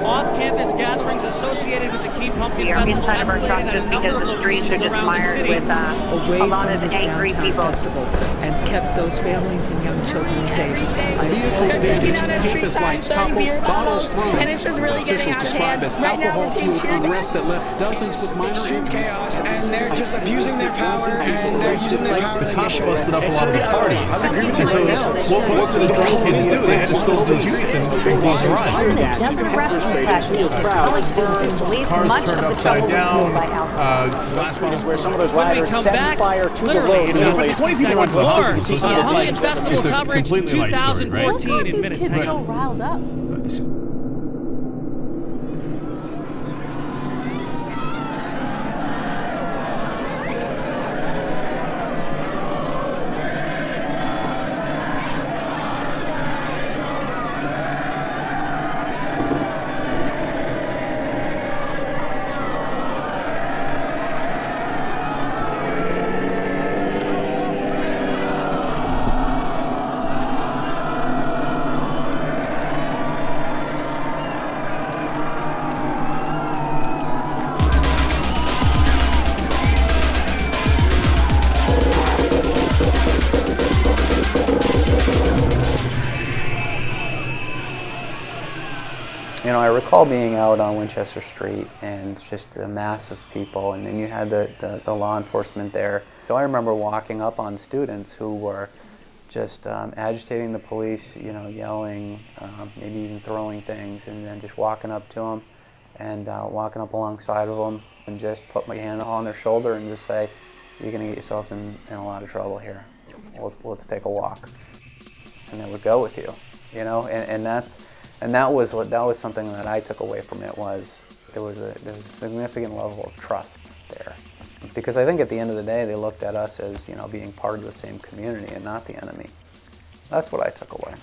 off-campus gatherings associated with the Keen Pumpkin We are Festival inside of our truck escalated at a just number because of the streets are locations just around the mired city. with away a lot from of this angry downtown people. festival and kept those families and young children safe. Vehicles damaged, campus lights toppled, bottles thrown. And it's just really getting out of hand. Right now we're being fueled unrest that left dozens with minor injuries. Chaos, and they're just abusing their power, and they're using their power like they should. Busted up a lot of the parties. I would agree with you right now. What did the drunk kids do? They had to spill the juice and cause a riot. Just rescue passion. College students waste much of the trouble fueled by alcohol. Where some of those When we riders come set back, fire to the literally road. in about 20 60 people went seconds to the more hospital. on Pumpkin Festival It's a coverage completely light story, right? 2014 in minutes. Hang on. riled up. You know, I recall being out on Winchester Street and just the mass of people, and then you had the law enforcement there. So I remember walking up on students who were just agitating the police, you know, yelling, maybe even throwing things, and then just walking up to them and walking up alongside of them and just put my hand on their shoulder and just say, "You're going to get yourself in a lot of trouble here. Let's take a walk." And they would go with you, you know, and that was something that I took away from it. Was there was a significant level of trust there, because I think at the end of the day they looked at us as, you know, being part of the same community and not the enemy. That's what I took away.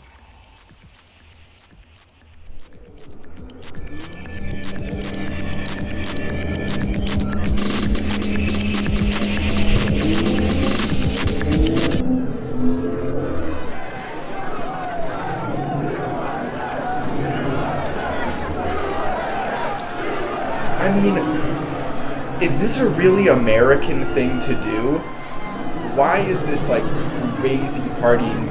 I mean, is this a really American thing to do? Why is this like crazy partying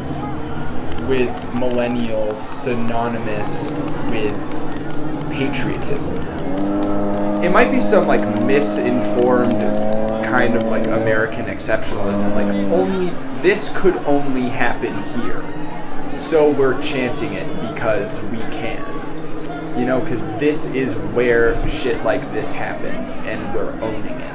with millennials synonymous with patriotism? It might be some like misinformed kind of like American exceptionalism, like only this could only happen here, so we're chanting it because we can. You know, because this is where shit like this happens, and we're owning it.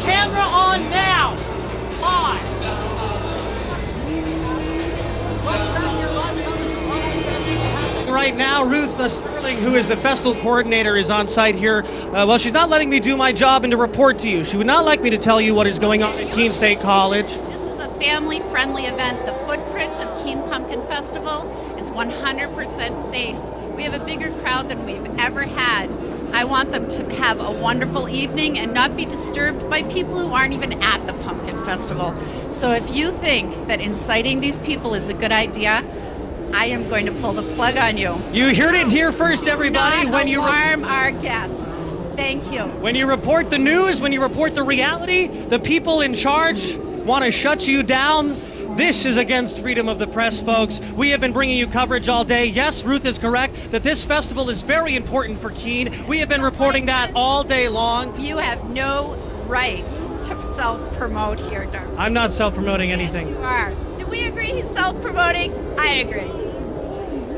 Camera on now! Live! Right now, Ruth Sterling, who is the festival coordinator, is on site here. Well, she's not letting me do my job and to report to you. She would not like me to tell you what is going on at Keene State College. This is a family-friendly event. The footprint of Keene Pumpkin Festival is 100% safe. We have a bigger crowd than we've ever had. I want them to have a wonderful evening and not be disturbed by people who aren't even at the Pumpkin Festival. So if you think that inciting these people is a good idea, I am going to pull the plug on you. You heard it here first, everybody. Not alarm our guests. Thank you. When you report the news, when you report the reality, the people in charge want to shut you down. This is against freedom of the press, folks. We have been bringing you coverage all day. Yes, Ruth is correct that this festival is very important for Keene. We have been reporting that all day long. You have no right to self-promote here, darling. I'm not self-promoting anything. Yes, you are. Do we agree he's self-promoting? I agree.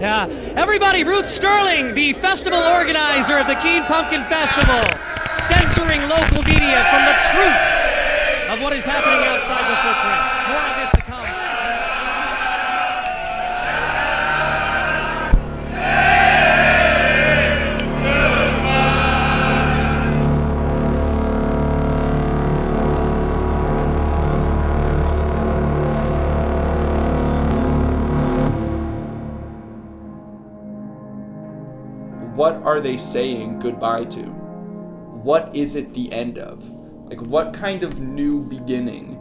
Yeah. Everybody, Ruth Sterling, the festival organizer of the Keene Pumpkin Festival, censoring local media from the truth of what is happening outside the footprint. More on this to come. what are they saying goodbye to? What is it the end of? Like, what kind of new beginning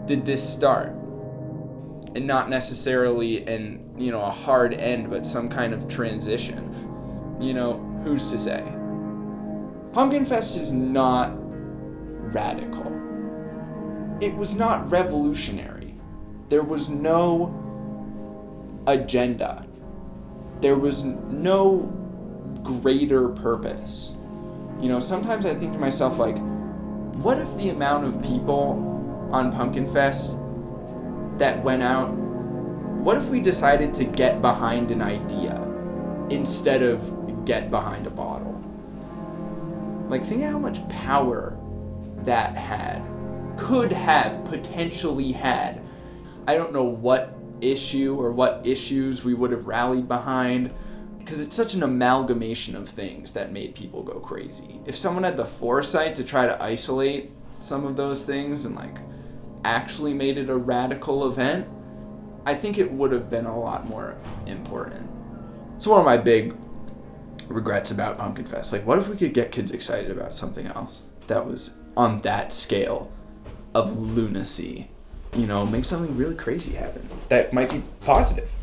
did this start? And not necessarily a hard end, but some kind of transition. Who's to say? Pumpkin Fest is not radical. It was not revolutionary. There was no agenda. There was no greater purpose. Sometimes I think to myself, like, what if the amount of people on Pumpkin Fest that went out, what if we decided to get behind an idea instead of get behind a bottle? Like, think of how much power that could have potentially had. I don't know what issue or what issues we would have rallied behind, because it's such an amalgamation of things that made people go crazy. If someone had the foresight to try to isolate some of those things and actually made it a radical event, I think it would have been a lot more important. It's one of my big regrets about Pumpkin Fest. Like, what if we could get kids excited about something else that was on that scale of lunacy? Make something really crazy happen that might be positive.